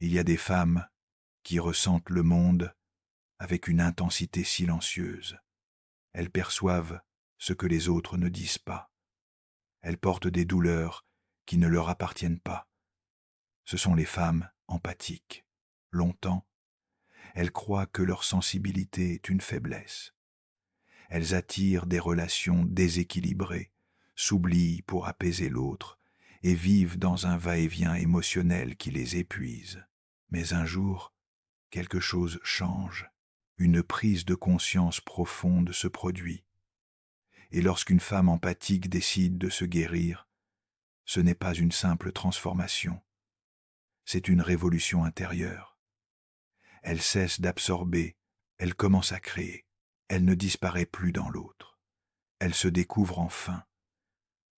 Il y a des femmes qui ressentent le monde avec une intensité silencieuse. Elles perçoivent ce que les autres ne disent pas. Elles portent des douleurs qui ne leur appartiennent pas. Ce sont les femmes empathiques. Longtemps, elles croient que leur sensibilité est une faiblesse. Elles attirent des relations déséquilibrées, s'oublient pour apaiser l'autre et vivent dans un va-et-vient émotionnel qui les épuise. Mais un jour, quelque chose change. Une prise de conscience profonde se produit. Et lorsqu'une femme empathique décide de se guérir, ce n'est pas une simple transformation, c'est une révolution intérieure. Elle cesse d'absorber, elle commence à créer. Elle ne disparaît plus dans l'autre. Elle se découvre enfin.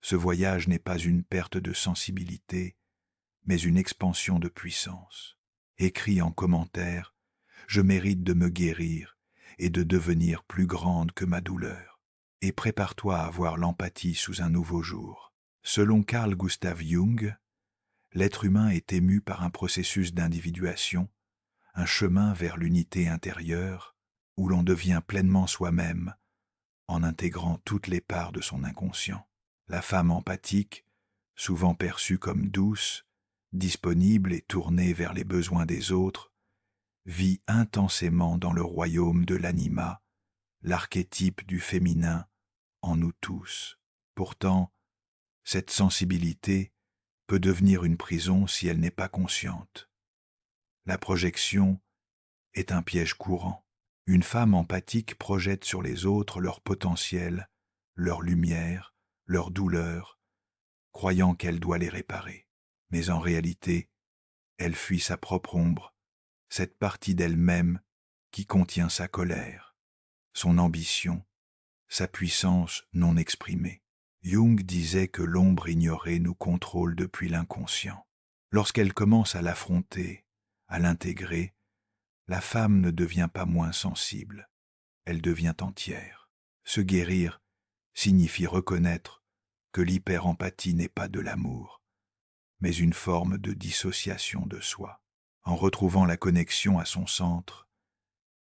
Ce voyage n'est pas une perte de sensibilité, mais une expansion de puissance. Écris en commentaire, je mérite de me guérir et de devenir plus grande que ma douleur. Et prépare-toi à voir l'empathie sous un nouveau jour. Selon Carl Gustav Jung, l'être humain est ému par un processus d'individuation, un chemin vers l'unité intérieure, où l'on devient pleinement soi-même en intégrant toutes les parts de son inconscient. La femme empathique, souvent perçue comme douce, disponible et tournée vers les besoins des autres, vit intensément dans le royaume de l'anima, l'archétype du féminin en nous tous. Pourtant, cette sensibilité peut devenir une prison si elle n'est pas consciente. La projection est un piège courant. Une femme empathique projette sur les autres leur potentiel, leur lumière, leur douleur, croyant qu'elle doit les réparer. Mais en réalité, elle fuit sa propre ombre, cette partie d'elle-même qui contient sa colère, son ambition, sa puissance non exprimée. Jung disait que l'ombre ignorée nous contrôle depuis l'inconscient. Lorsqu'elle commence à l'affronter, à l'intégrer, la femme ne devient pas moins sensible, elle devient entière. Se guérir signifie reconnaître que l'hyper-empathie n'est pas de l'amour, mais une forme de dissociation de soi. En retrouvant la connexion à son centre,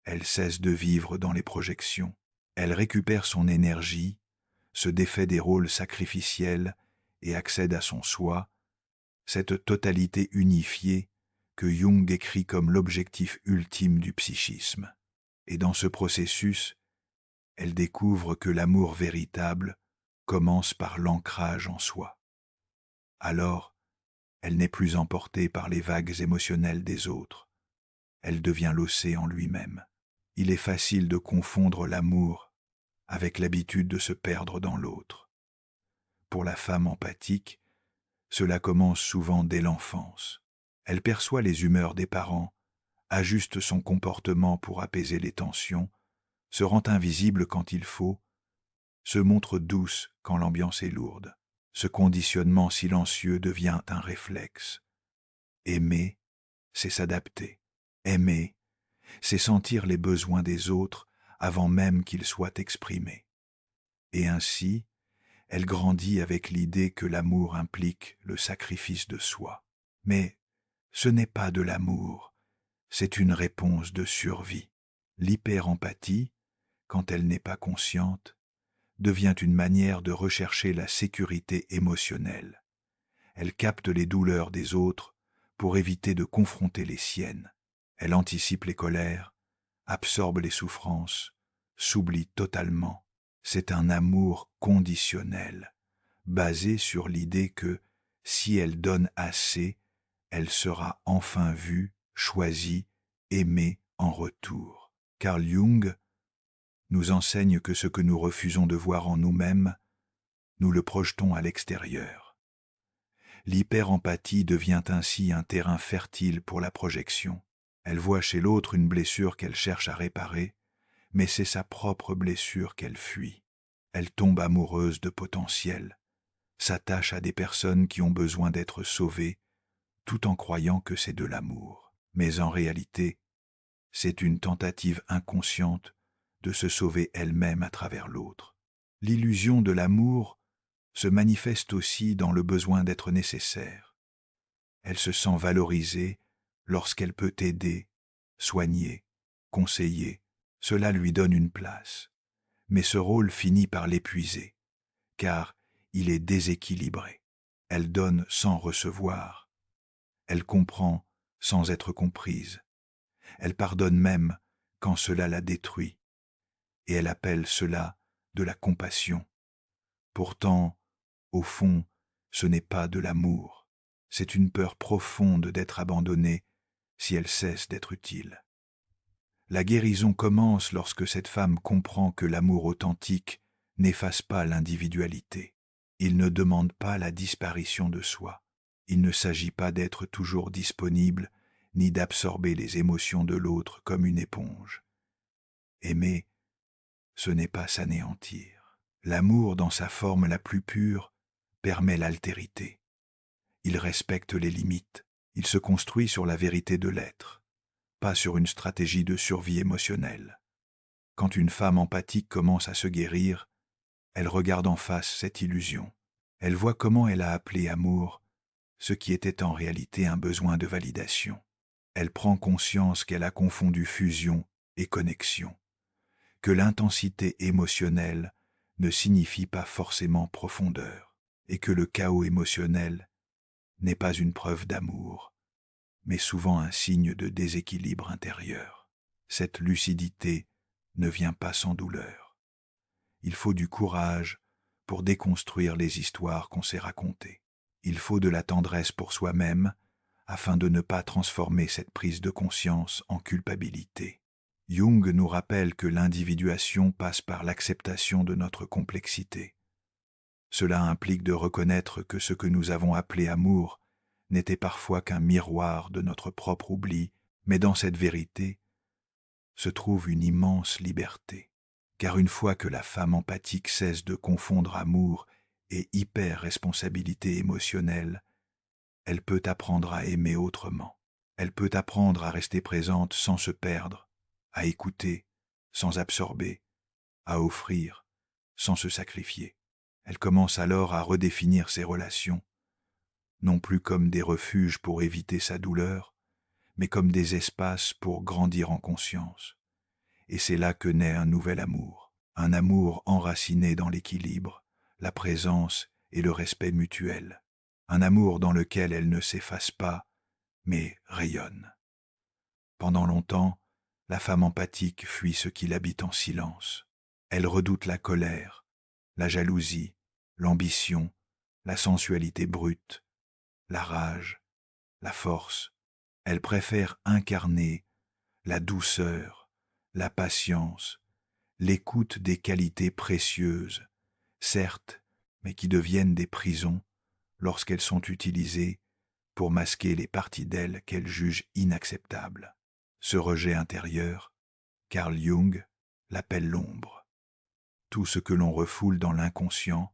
elle cesse de vivre dans les projections. Elle récupère son énergie, se défait des rôles sacrificiels et accède à son soi, cette totalité unifiée que Jung décrit comme l'objectif ultime du psychisme. Et dans ce processus, elle découvre que l'amour véritable commence par l'ancrage en soi. Alors, elle n'est plus emportée par les vagues émotionnelles des autres. Elle devient l'océan lui-même. Il est facile de confondre l'amour avec l'habitude de se perdre dans l'autre. Pour la femme empathique, cela commence souvent dès l'enfance. Elle perçoit les humeurs des parents, ajuste son comportement pour apaiser les tensions, se rend invisible quand il faut, se montre douce quand l'ambiance est lourde. Ce conditionnement silencieux devient un réflexe. Aimer, c'est s'adapter. Aimer, c'est sentir les besoins des autres avant même qu'ils soient exprimés. Et ainsi, elle grandit avec l'idée que l'amour implique le sacrifice de soi. Mais ce n'est pas de l'amour, c'est une réponse de survie. L'hyper-empathie, quand elle n'est pas consciente, devient une manière de rechercher la sécurité émotionnelle. Elle capte les douleurs des autres pour éviter de confronter les siennes. Elle anticipe les colères, absorbe les souffrances, s'oublie totalement. C'est un amour conditionnel, basé sur l'idée que, si elle donne assez, elle sera enfin vue, choisie, aimée en retour. Carl Jung nous enseigne que ce que nous refusons de voir en nous-mêmes, nous le projetons à l'extérieur. L'hyper-empathie devient ainsi un terrain fertile pour la projection. Elle voit chez l'autre une blessure qu'elle cherche à réparer, mais c'est sa propre blessure qu'elle fuit. Elle tombe amoureuse de potentiel, s'attache à des personnes qui ont besoin d'être sauvées, tout en croyant que c'est de l'amour. Mais en réalité, c'est une tentative inconsciente de se sauver elle-même à travers l'autre. L'illusion de l'amour se manifeste aussi dans le besoin d'être nécessaire. Elle se sent valorisée Lorsqu'elle peut aider, soigner, conseiller, cela lui donne une place. Mais ce rôle finit par l'épuiser, car il est déséquilibré. Elle donne sans recevoir. Elle comprend sans être comprise. Elle pardonne même quand cela la détruit. Et elle appelle cela de la compassion. Pourtant, au fond, ce n'est pas de l'amour. C'est une peur profonde d'être abandonnée si elle cesse d'être utile. La guérison commence lorsque cette femme comprend que l'amour authentique n'efface pas l'individualité. Il ne demande pas la disparition de soi. Il ne s'agit pas d'être toujours disponible, ni d'absorber les émotions de l'autre comme une éponge. Aimer, ce n'est pas s'anéantir. L'amour, dans sa forme la plus pure, permet l'altérité. Il respecte les limites. Il se construit sur la vérité de l'être, pas sur une stratégie de survie émotionnelle. Quand une femme empathique commence à se guérir, elle regarde en face cette illusion. Elle voit comment elle a appelé amour ce qui était en réalité un besoin de validation. Elle prend conscience qu'elle a confondu fusion et connexion, que l'intensité émotionnelle ne signifie pas forcément profondeur, et que le chaos émotionnel n'est pas une preuve d'amour, mais souvent un signe de déséquilibre intérieur. Cette lucidité ne vient pas sans douleur. Il faut du courage pour déconstruire les histoires qu'on s'est racontées. Il faut de la tendresse pour soi-même afin de ne pas transformer cette prise de conscience en culpabilité. Jung nous rappelle que l'individuation passe par l'acceptation de notre complexité. Cela implique de reconnaître que ce que nous avons appelé amour n'était parfois qu'un miroir de notre propre oubli, mais dans cette vérité se trouve une immense liberté. Car une fois que la femme empathique cesse de confondre amour et hyper-responsabilité émotionnelle, elle peut apprendre à aimer autrement. Elle peut apprendre à rester présente sans se perdre, à écouter sans absorber, à offrir sans se sacrifier. Elle commence alors à redéfinir ses relations, non plus comme des refuges pour éviter sa douleur, mais comme des espaces pour grandir en conscience. Et c'est là que naît un nouvel amour, un amour enraciné dans l'équilibre, la présence et le respect mutuel, un amour dans lequel elle ne s'efface pas, mais rayonne. Pendant longtemps, la femme empathique fuit ce qui l'habite en silence. Elle redoute la colère, la jalousie, l'ambition, la sensualité brute, la rage, la force. Elle préfère incarner la douceur, la patience, l'écoute des qualités précieuses, certes, mais qui deviennent des prisons lorsqu'elles sont utilisées pour masquer les parties d'elle qu'elle juge inacceptables. Ce rejet intérieur, Carl Jung l'appelle l'ombre. Tout ce que l'on refoule dans l'inconscient,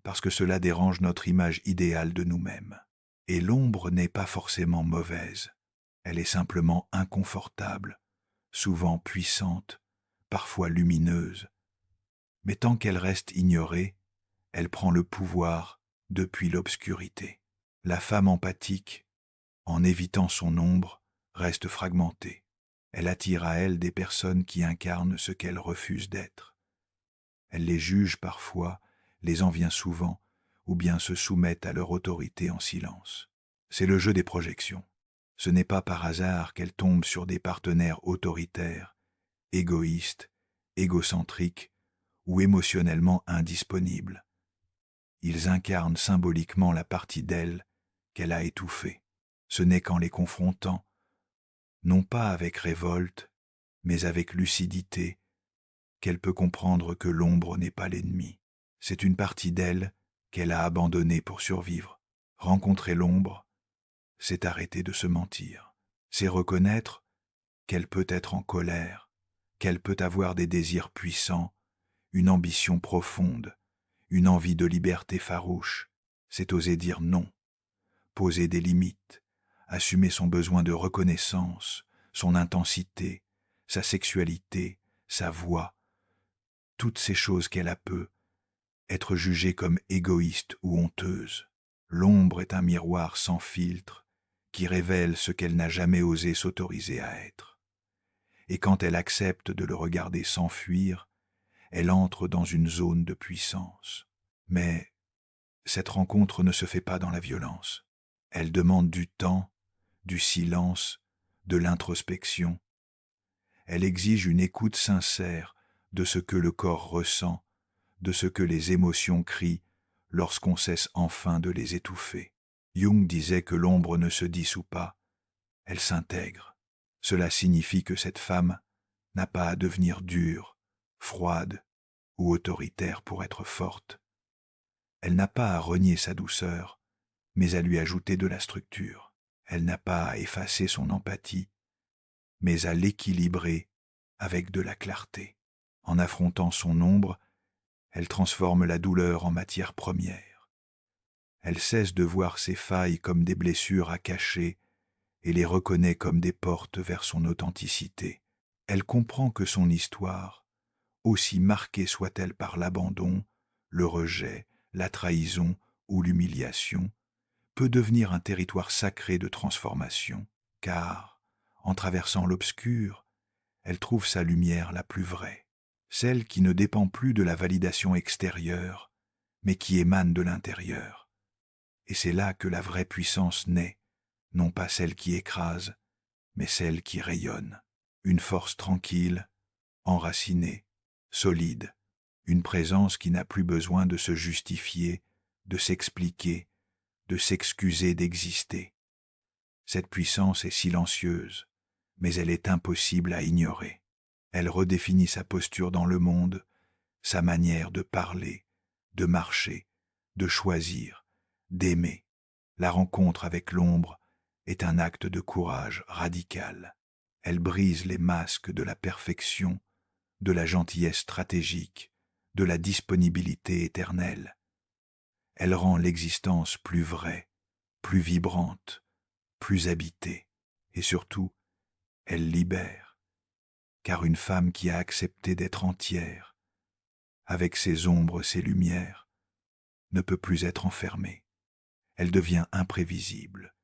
parce que cela dérange notre image idéale de nous-mêmes. Et l'ombre n'est pas forcément mauvaise, elle est simplement inconfortable, souvent puissante, parfois lumineuse. Mais tant qu'elle reste ignorée, elle prend le pouvoir depuis l'obscurité. La femme empathique, en évitant son ombre, reste fragmentée. Elle attire à elle des personnes qui incarnent ce qu'elle refuse d'être. Elle les juge parfois, les envient souvent, ou bien se soumettent à leur autorité en silence. C'est le jeu des projections. Ce n'est pas par hasard qu'elle tombe sur des partenaires autoritaires, égoïstes, égocentriques ou émotionnellement indisponibles. Ils incarnent symboliquement la partie d'elle qu'elle a étouffée. Ce n'est qu'en les confrontant, non pas avec révolte, mais avec lucidité, qu'elle peut comprendre que l'ombre n'est pas l'ennemi. C'est une partie d'elle qu'elle a abandonnée pour survivre. Rencontrer l'ombre, c'est arrêter de se mentir. C'est reconnaître qu'elle peut être en colère, qu'elle peut avoir des désirs puissants, une ambition profonde, une envie de liberté farouche. C'est oser dire non, poser des limites, assumer son besoin de reconnaissance, son intensité, sa sexualité, sa voix, toutes ces choses qu'elle a peu, être jugée comme égoïste ou honteuse. L'ombre est un miroir sans filtre qui révèle ce qu'elle n'a jamais osé s'autoriser à être. Et quand elle accepte de le regarder s'enfuir, elle entre dans une zone de puissance. Mais cette rencontre ne se fait pas dans la violence. Elle demande du temps, du silence, de l'introspection. Elle exige une écoute sincère de ce que le corps ressent, de ce que les émotions crient lorsqu'on cesse enfin de les étouffer. Jung disait que l'ombre ne se dissout pas, elle s'intègre. Cela signifie que cette femme n'a pas à devenir dure, froide ou autoritaire pour être forte. Elle n'a pas à renier sa douceur, mais à lui ajouter de la structure. Elle n'a pas à effacer son empathie, mais à l'équilibrer avec de la clarté. En affrontant son ombre, elle transforme la douleur en matière première. Elle cesse de voir ses failles comme des blessures à cacher et les reconnaît comme des portes vers son authenticité. Elle comprend que son histoire, aussi marquée soit-elle par l'abandon, le rejet, la trahison ou l'humiliation, peut devenir un territoire sacré de transformation, car, en traversant l'obscur, elle trouve sa lumière la plus vraie, celle qui ne dépend plus de la validation extérieure, mais qui émane de l'intérieur. Et c'est là que la vraie puissance naît, non pas celle qui écrase, mais celle qui rayonne. Une force tranquille, enracinée, solide, une présence qui n'a plus besoin de se justifier, de s'expliquer, de s'excuser d'exister. Cette puissance est silencieuse, mais elle est impossible à ignorer. Elle redéfinit sa posture dans le monde, sa manière de parler, de marcher, de choisir, d'aimer. La rencontre avec l'ombre est un acte de courage radical. Elle brise les masques de la perfection, de la gentillesse stratégique, de la disponibilité éternelle. Elle rend l'existence plus vraie, plus vibrante, plus habitée, et surtout, elle libère, car une femme qui a accepté d'être entière, avec ses ombres, ses lumières, ne peut plus être enfermée. Elle devient imprévisible,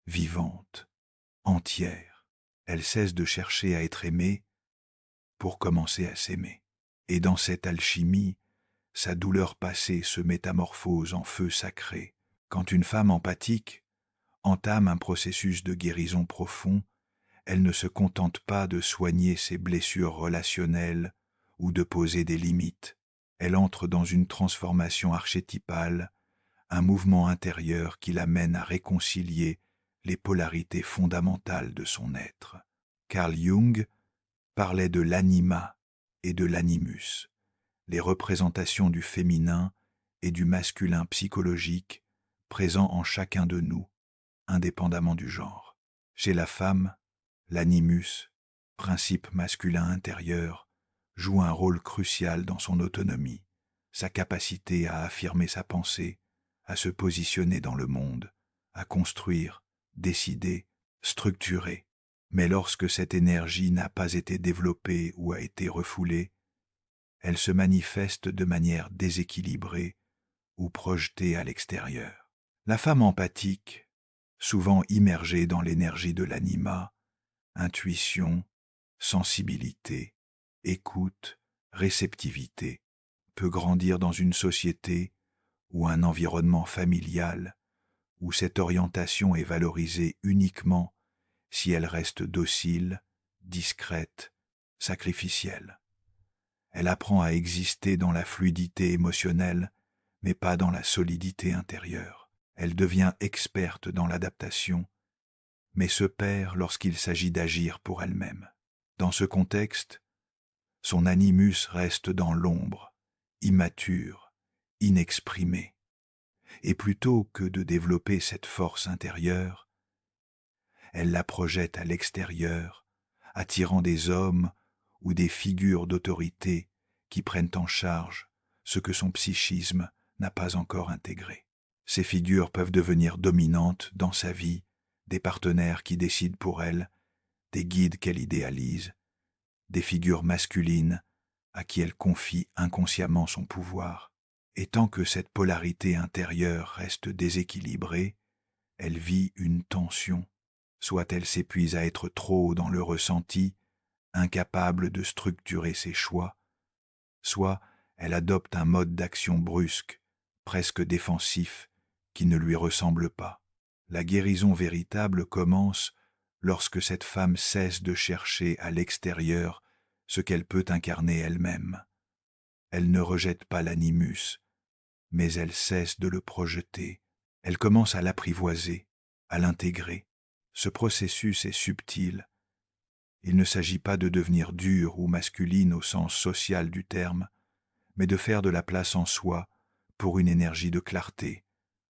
vivante, entière. Elle cesse de chercher à être aimée pour commencer à s'aimer. Et dans cette alchimie, sa douleur passée se métamorphose en feu sacré. Quand une femme empathique entame un processus de guérison profond, elle ne se contente pas de soigner ses blessures relationnelles ou de poser des limites. Elle entre dans une transformation archétypale, un mouvement intérieur qui l'amène à réconcilier les polarités fondamentales de son être. Carl Jung parlait de l'anima et de l'animus, les représentations du féminin et du masculin psychologique présents en chacun de nous, indépendamment du genre. Chez la femme, l'animus, principe masculin intérieur, joue un rôle crucial dans son autonomie, sa capacité à affirmer sa pensée, à se positionner dans le monde, à construire, décider, structurer. Mais lorsque cette énergie n'a pas été développée ou a été refoulée, elle se manifeste de manière déséquilibrée ou projetée à l'extérieur. La femme empathique, souvent immergée dans l'énergie de l'anima, intuition, sensibilité, écoute, réceptivité, peut grandir dans une société ou un environnement familial où cette orientation est valorisée uniquement si elle reste docile, discrète, sacrificielle. Elle apprend à exister dans la fluidité émotionnelle, mais pas dans la solidité intérieure. Elle devient experte dans l'adaptation, mais se perd lorsqu'il s'agit d'agir pour elle-même. Dans ce contexte, son animus reste dans l'ombre, immature, inexprimé. Et plutôt que de développer cette force intérieure, elle la projette à l'extérieur, attirant des hommes ou des figures d'autorité qui prennent en charge ce que son psychisme n'a pas encore intégré. Ces figures peuvent devenir dominantes dans sa vie, des partenaires qui décident pour elle, des guides qu'elle idéalise, des figures masculines à qui elle confie inconsciemment son pouvoir. Et tant que cette polarité intérieure reste déséquilibrée, elle vit une tension soit elle s'épuise à être trop dans le ressenti, incapable de structurer ses choix, soit elle adopte un mode d'action brusque, presque défensif, qui ne lui ressemble pas. La guérison véritable commence lorsque cette femme cesse de chercher à l'extérieur ce qu'elle peut incarner elle-même. Elle ne rejette pas l'animus, mais elle cesse de le projeter. Elle commence à l'apprivoiser, à l'intégrer. Ce processus est subtil. Il ne s'agit pas de devenir dure ou masculine au sens social du terme, mais de faire de la place en soi pour une énergie de clarté,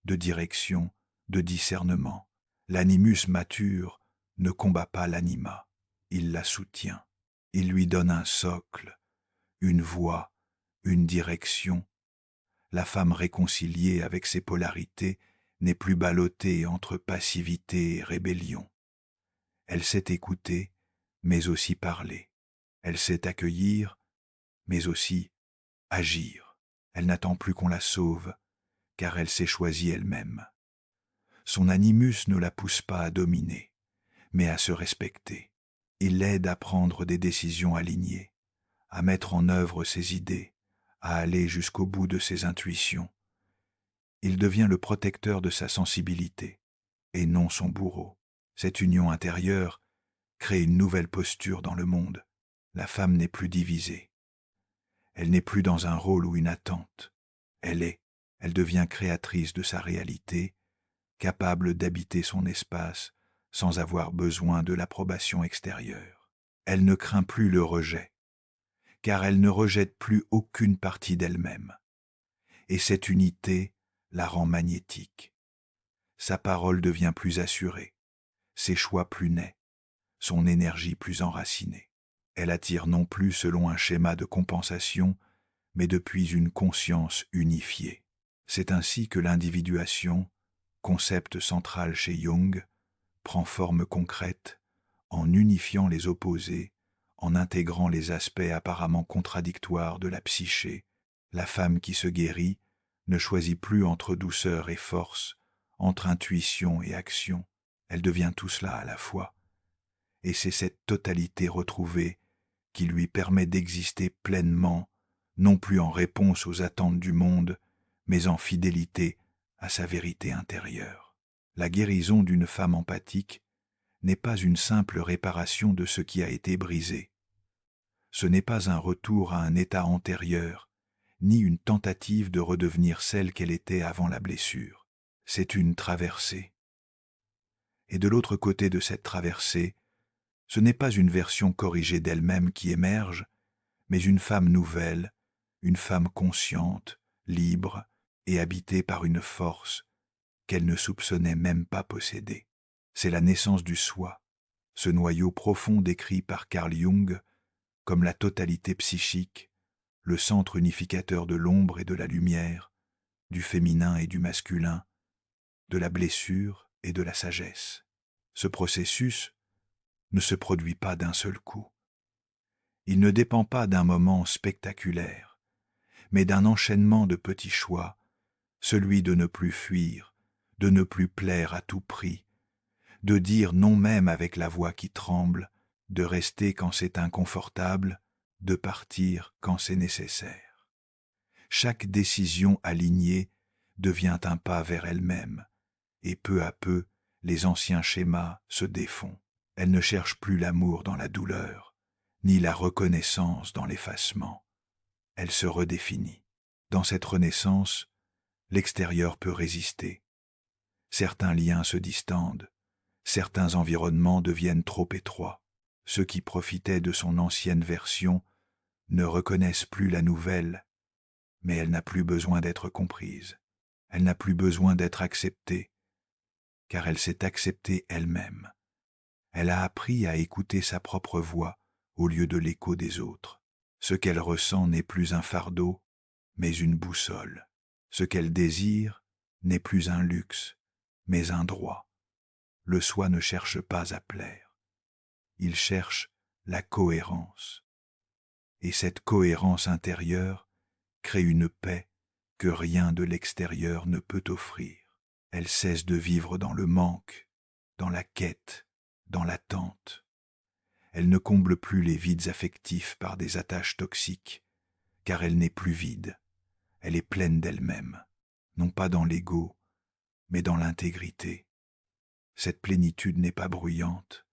de direction, de discernement. L'animus mature ne combat pas l'anima, il la soutient. Il lui donne un socle, une voie, une direction. La femme réconciliée avec ses polarités n'est plus ballottée entre passivité et rébellion. Elle sait écouter, mais aussi parler. Elle sait accueillir, mais aussi agir. Elle n'attend plus qu'on la sauve, car elle s'est choisie elle-même. Son animus ne la pousse pas à dominer, mais à se respecter. Il l'aide à prendre des décisions alignées, à mettre en œuvre ses idées, à aller jusqu'au bout de ses intuitions. Il devient le protecteur de sa sensibilité, et non son bourreau. Cette union intérieure crée une nouvelle posture dans le monde. La femme n'est plus divisée. Elle n'est plus dans un rôle ou une attente. Elle devient créatrice de sa réalité, capable d'habiter son espace sans avoir besoin de l'approbation extérieure. Elle ne craint plus le rejet, car elle ne rejette plus aucune partie d'elle-même. Et cette unité la rend magnétique. Sa parole devient plus assurée, ses choix plus nets, son énergie plus enracinée. Elle attire non plus selon un schéma de compensation, mais depuis une conscience unifiée. C'est ainsi que l'individuation, concept central chez Jung, prend forme concrète en unifiant les opposés, en intégrant les aspects apparemment contradictoires de la psyché. La femme qui se guérit ne choisit plus entre douceur et force, entre intuition et action. Elle devient tout cela à la fois. Et c'est cette totalité retrouvée qui lui permet d'exister pleinement, non plus en réponse aux attentes du monde, mais en fidélité à sa vérité intérieure. La guérison d'une femme empathique n'est pas une simple réparation de ce qui a été brisé. Ce n'est pas un retour à un état antérieur, ni une tentative de redevenir celle qu'elle était avant la blessure. C'est une traversée. Et de l'autre côté de cette traversée, ce n'est pas une version corrigée d'elle-même qui émerge, mais une femme nouvelle, une femme consciente, libre et habitée par une force qu'elle ne soupçonnait même pas posséder. C'est la naissance du soi, ce noyau profond décrit par Carl Jung comme la totalité psychique, le centre unificateur de l'ombre et de la lumière, du féminin et du masculin, de la blessure et de la sagesse. Ce processus ne se produit pas d'un seul coup. Il ne dépend pas d'un moment spectaculaire, mais d'un enchaînement de petits choix, celui de ne plus fuir, de ne plus plaire à tout prix, de dire non même avec la voix qui tremble, de rester quand c'est inconfortable, de partir quand c'est nécessaire. Chaque décision alignée devient un pas vers elle-même, et peu à peu, les anciens schémas se défont. Elle ne cherche plus l'amour dans la douleur, ni la reconnaissance dans l'effacement. Elle se redéfinit. Dans cette renaissance, l'extérieur peut résister. Certains liens se distendent, certains environnements deviennent trop étroits. Ceux qui profitaient de son ancienne version ne reconnaissent plus la nouvelle, mais elle n'a plus besoin d'être comprise. Elle n'a plus besoin d'être acceptée, car elle s'est acceptée elle-même. Elle a appris à écouter sa propre voix au lieu de l'écho des autres. Ce qu'elle ressent n'est plus un fardeau, mais une boussole. Ce qu'elle désire n'est plus un luxe, mais un droit. Le soi ne cherche pas à plaire. Il cherche la cohérence. Et cette cohérence intérieure crée une paix que rien de l'extérieur ne peut offrir. Elle cesse de vivre dans le manque, dans la quête, dans l'attente. Elle ne comble plus les vides affectifs par des attaches toxiques, car elle n'est plus vide, elle est pleine d'elle-même, non pas dans l'ego, mais dans l'intégrité. Cette plénitude n'est pas bruyante,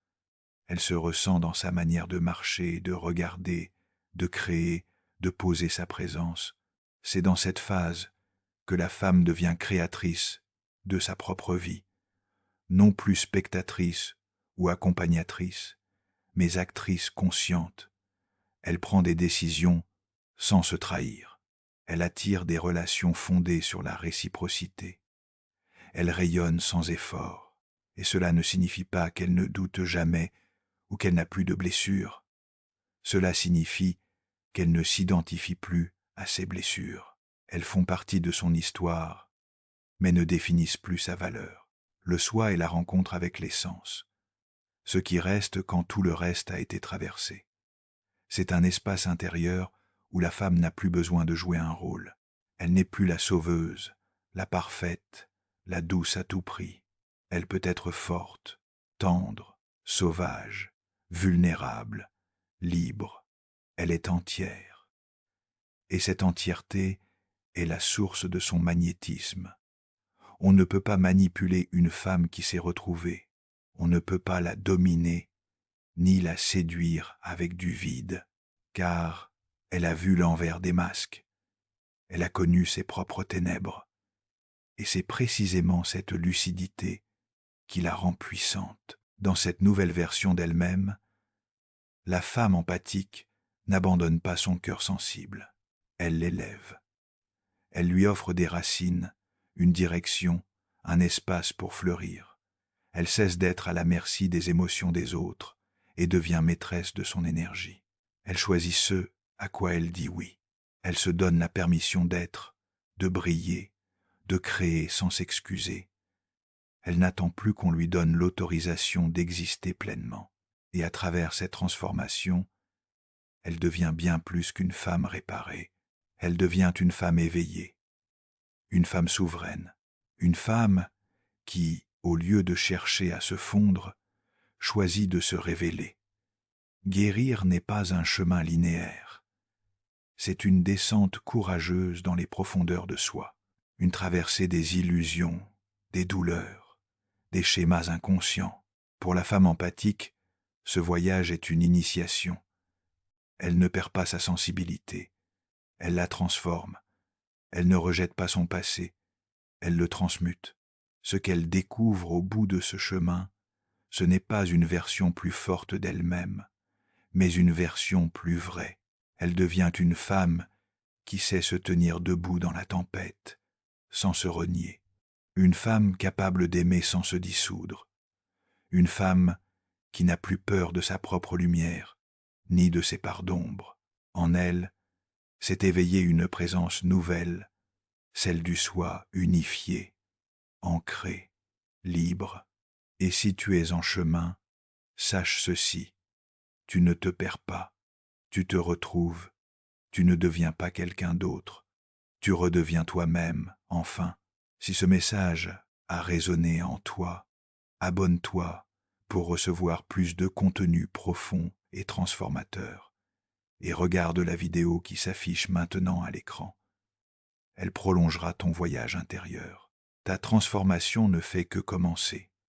elle se ressent dans sa manière de marcher, de regarder, de créer, de poser sa présence. C'est dans cette phase que la femme devient créatrice de sa propre vie, non plus spectatrice ou accompagnatrice, mais actrice consciente. Elle prend des décisions sans se trahir. Elle attire des relations fondées sur la réciprocité. Elle rayonne sans effort, et cela ne signifie pas qu'elle ne doute jamais ou qu'elle n'a plus de blessures. Cela signifie qu'elle ne s'identifie plus à ses blessures. Elles font partie de son histoire, mais ne définissent plus sa valeur. Le soi est la rencontre avec l'essence, ce qui reste quand tout le reste a été traversé. C'est un espace intérieur où la femme n'a plus besoin de jouer un rôle. Elle n'est plus la sauveuse, la parfaite, la douce à tout prix. Elle peut être forte, tendre, sauvage, vulnérable, libre. Elle est entière. Et cette entièreté est la source de son magnétisme. On ne peut pas manipuler une femme qui s'est retrouvée. On ne peut pas la dominer, ni la séduire avec du vide, car elle a vu l'envers des masques. Elle a connu ses propres ténèbres. Et c'est précisément cette lucidité qui la rend puissante. Dans cette nouvelle version d'elle-même, la femme empathique n'abandonne pas son cœur sensible. Elle l'élève. Elle lui offre des racines, une direction, un espace pour fleurir. Elle cesse d'être à la merci des émotions des autres et devient maîtresse de son énergie. Elle choisit ce à quoi elle dit oui. Elle se donne la permission d'être, de briller, de créer sans s'excuser. Elle n'attend plus qu'on lui donne l'autorisation d'exister pleinement. Et à travers cette transformation, elle devient bien plus qu'une femme réparée. Elle devient une femme éveillée, une femme souveraine, une femme qui, au lieu de chercher à se fondre, choisit de se révéler. Guérir n'est pas un chemin linéaire. C'est une descente courageuse dans les profondeurs de soi, une traversée des illusions, des douleurs, des schémas inconscients. Pour la femme empathique, ce voyage est une initiation. Elle ne perd pas sa sensibilité, elle la transforme. Elle ne rejette pas son passé, elle le transmute. Ce qu'elle découvre au bout de ce chemin, ce n'est pas une version plus forte d'elle-même, mais une version plus vraie. Elle devient une femme qui sait se tenir debout dans la tempête, sans se renier. Une femme capable d'aimer sans se dissoudre. Une femme qui n'a plus peur de sa propre lumière, ni de ses parts d'ombre. En elle, s'est éveillée une présence nouvelle, celle du soi unifié, ancré, libre. Et si tu es en chemin, sache ceci, tu ne te perds pas, tu te retrouves, tu ne deviens pas quelqu'un d'autre, tu redeviens toi-même, enfin. Si ce message a résonné en toi, abonne-toi pour recevoir plus de contenu profond et transformateur. Et regarde la vidéo qui s'affiche maintenant à l'écran. Elle prolongera ton voyage intérieur. Ta transformation ne fait que commencer.